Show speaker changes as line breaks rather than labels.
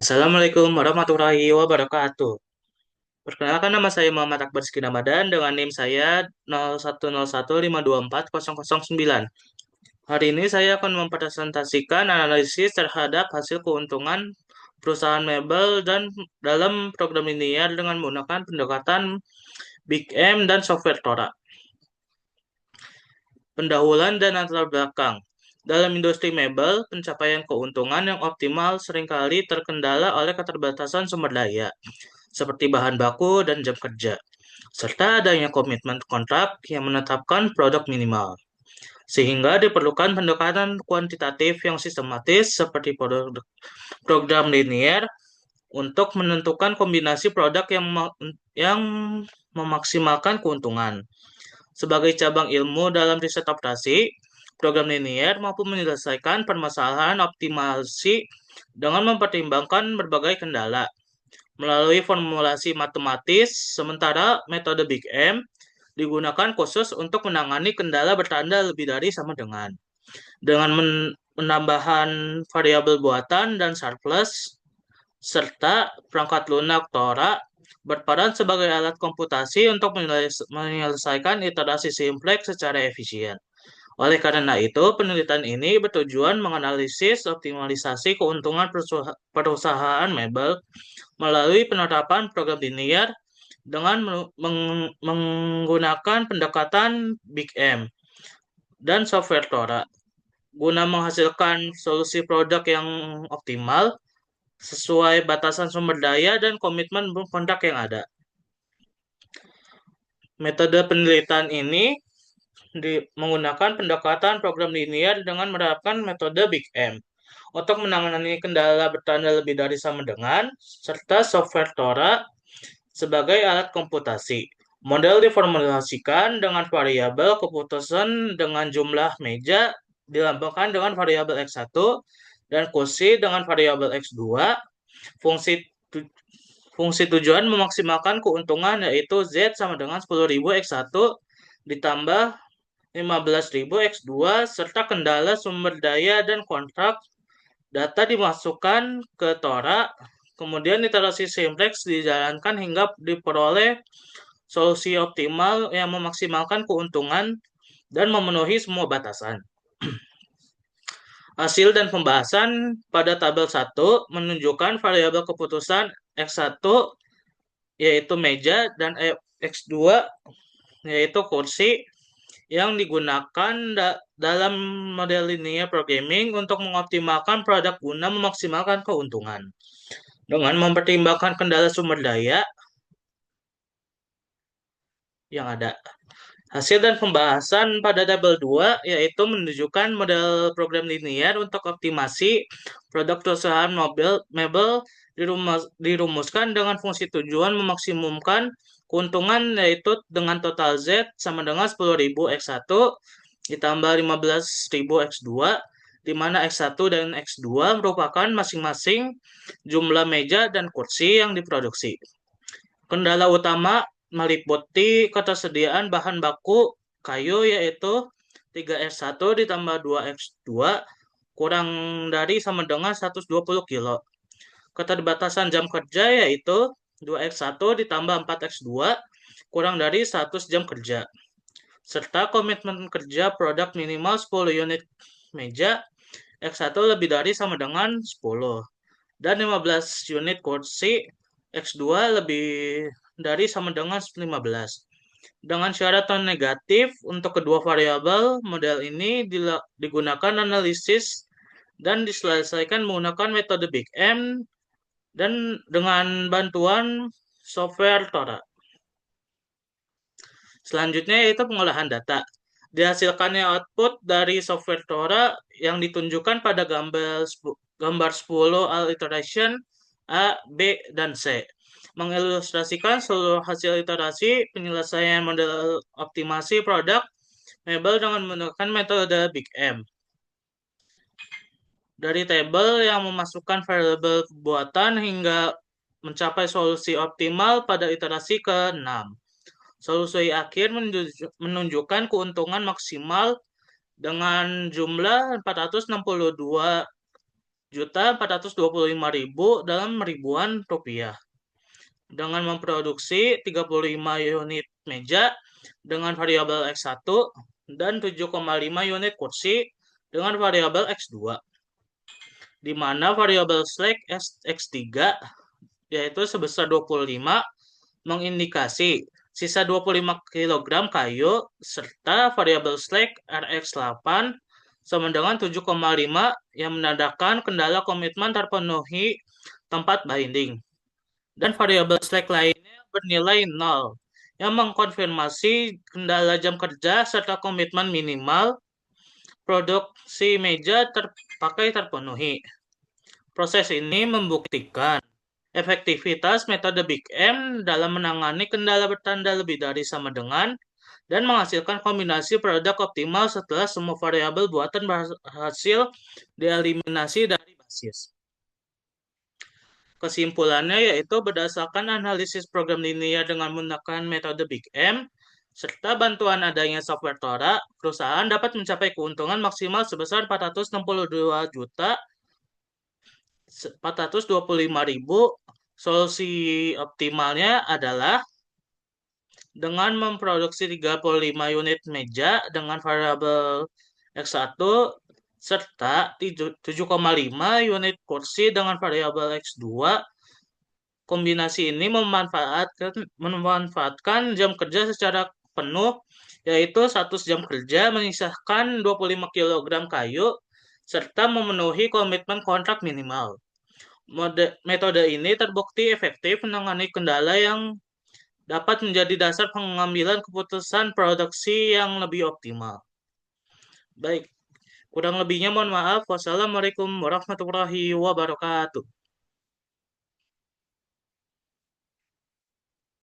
Assalamualaikum warahmatullahi wabarakatuh. Perkenalkan nama saya Muhammad Akbar Rizky Ramadan dengan NIM saya 0101524009. Hari ini saya akan mempresentasikan analisis terhadap hasil keuntungan perusahaan mebel dan dalam program linear dengan menggunakan pendekatan Big M dan software Tora. Pendahuluan dan latar belakang. Dalam industri mebel, pencapaian keuntungan yang optimal seringkali terkendala oleh keterbatasan sumber daya, seperti bahan baku dan jam kerja, serta adanya komitmen kontrak yang menetapkan produk minimal. Sehingga diperlukan pendekatan kuantitatif yang sistematis seperti program linear untuk menentukan kombinasi produk yang memaksimalkan keuntungan. Sebagai cabang ilmu dalam riset operasi, program linear mampu menyelesaikan permasalahan optimasi dengan mempertimbangkan berbagai kendala melalui formulasi matematis, sementara metode Big M digunakan khusus untuk menangani kendala bertanda lebih dari sama dengan. Dengan penambahan variabel buatan dan surplus, serta perangkat lunak Tora berperan sebagai alat komputasi untuk menyelesaikan iterasi simplex secara efisien. Oleh karena itu, penelitian ini bertujuan menganalisis optimalisasi keuntungan perusahaan mebel melalui penerapan program linear dengan menggunakan pendekatan Big M dan software Tora guna menghasilkan solusi produk yang optimal sesuai batasan sumber daya dan komitmen kontrak yang ada. Metode penelitian ini menggunakan pendekatan program linear dengan menerapkan metode Big M untuk menangani kendala bertanda lebih dari sama dengan serta software Tora sebagai alat komputasi. Model diformulasikan dengan variabel keputusan dengan jumlah meja dilambangkan dengan variabel X1 dan kursi dengan variabel X2. Fungsi fungsi tujuan memaksimalkan keuntungan yaitu Z sama dengan 10.000 X1 ditambah 15.000 X2 serta kendala sumber daya dan kontrak. Data dimasukkan ke Tora, kemudian iterasi simplex dijalankan hingga diperoleh solusi optimal yang memaksimalkan keuntungan dan memenuhi semua batasan. Hasil dan pembahasan pada tabel 1 menunjukkan variabel keputusan X1 yaitu meja dan X2 yaitu kursi yang digunakan dalam model linear programming untuk mengoptimalkan produk guna memaksimalkan keuntungan. Dengan mempertimbangkan kendala sumber daya yang ada. Hasil dan pembahasan pada tabel 2 yaitu menunjukkan model program linear untuk optimasi produk perusahaan mebel dirumuskan dengan fungsi tujuan memaksimumkan keuntungan yaitu dengan total Z sama dengan 10.000 X1 ditambah 15.000 X2 di mana X1 dan X2 merupakan masing-masing jumlah meja dan kursi yang diproduksi. Kendala utama meliputi ketersediaan bahan baku kayu yaitu 3X1 ditambah 2X2 kurang dari sama dengan 120 kilo. Keterbatasan jam kerja yaitu 2X1 ditambah 4X2 kurang dari 100 jam kerja. Serta komitmen kerja produk minimal 10 unit meja X1 lebih dari sama dengan 10 dan 15 unit kursi X2 lebih dari sama dengan 15. Dengan syarat non negatif untuk kedua variabel, model ini digunakan analisis dan diselesaikan menggunakan metode Big M dan dengan bantuan software Tora. Selanjutnya yaitu pengolahan data. Dihasilkannya output dari software Tora yang ditunjukkan pada gambar 10 iteration A, B, dan C. Mengilustrasikan seluruh hasil iterasi penyelesaian model optimasi produk mebel dengan menggunakan metode Big M. Dari tabel yang memasukkan variabel buatan hingga mencapai solusi optimal pada iterasi ke-6. Solusi akhir menunjukkan keuntungan maksimal dengan jumlah 462 4.425.000 dalam ribuan rupiah dengan memproduksi 35 unit meja dengan variabel X1 dan 7,5 unit kursi dengan variabel X2, di mana variabel slack X3 yaitu sebesar 25 mengindikasi sisa 25 kg kayu serta variabel slack RX8 sama dengan 7,5 yang menandakan kendala komitmen terpenuhi tempat binding. Dan variabel slack lainnya bernilai 0 yang mengkonfirmasi kendala jam kerja serta komitmen minimal produksi meja terpenuhi. Proses ini membuktikan efektivitas metode Big M dalam menangani kendala bertanda lebih dari sama dengan dan menghasilkan kombinasi produk optimal setelah semua variabel buatan berhasil dieliminasi dari basis. Kesimpulannya yaitu berdasarkan analisis program linear dengan menggunakan metode Big M serta bantuan adanya software Tora, perusahaan dapat mencapai keuntungan maksimal sebesar 465.000. Solusi optimalnya adalah dengan memproduksi 35 unit meja dengan variabel X1 serta 7,5 unit kursi dengan variabel X2. Kombinasi ini memanfaatkan jam kerja secara penuh, yaitu 100 jam kerja menyisakan 25 kg kayu serta memenuhi komitmen kontrak minimal. Metode ini terbukti efektif menangani kendala yang dapat menjadi dasar pengambilan keputusan produksi yang lebih optimal. Baik, kurang lebihnya mohon maaf. Wassalamualaikum warahmatullahi wabarakatuh.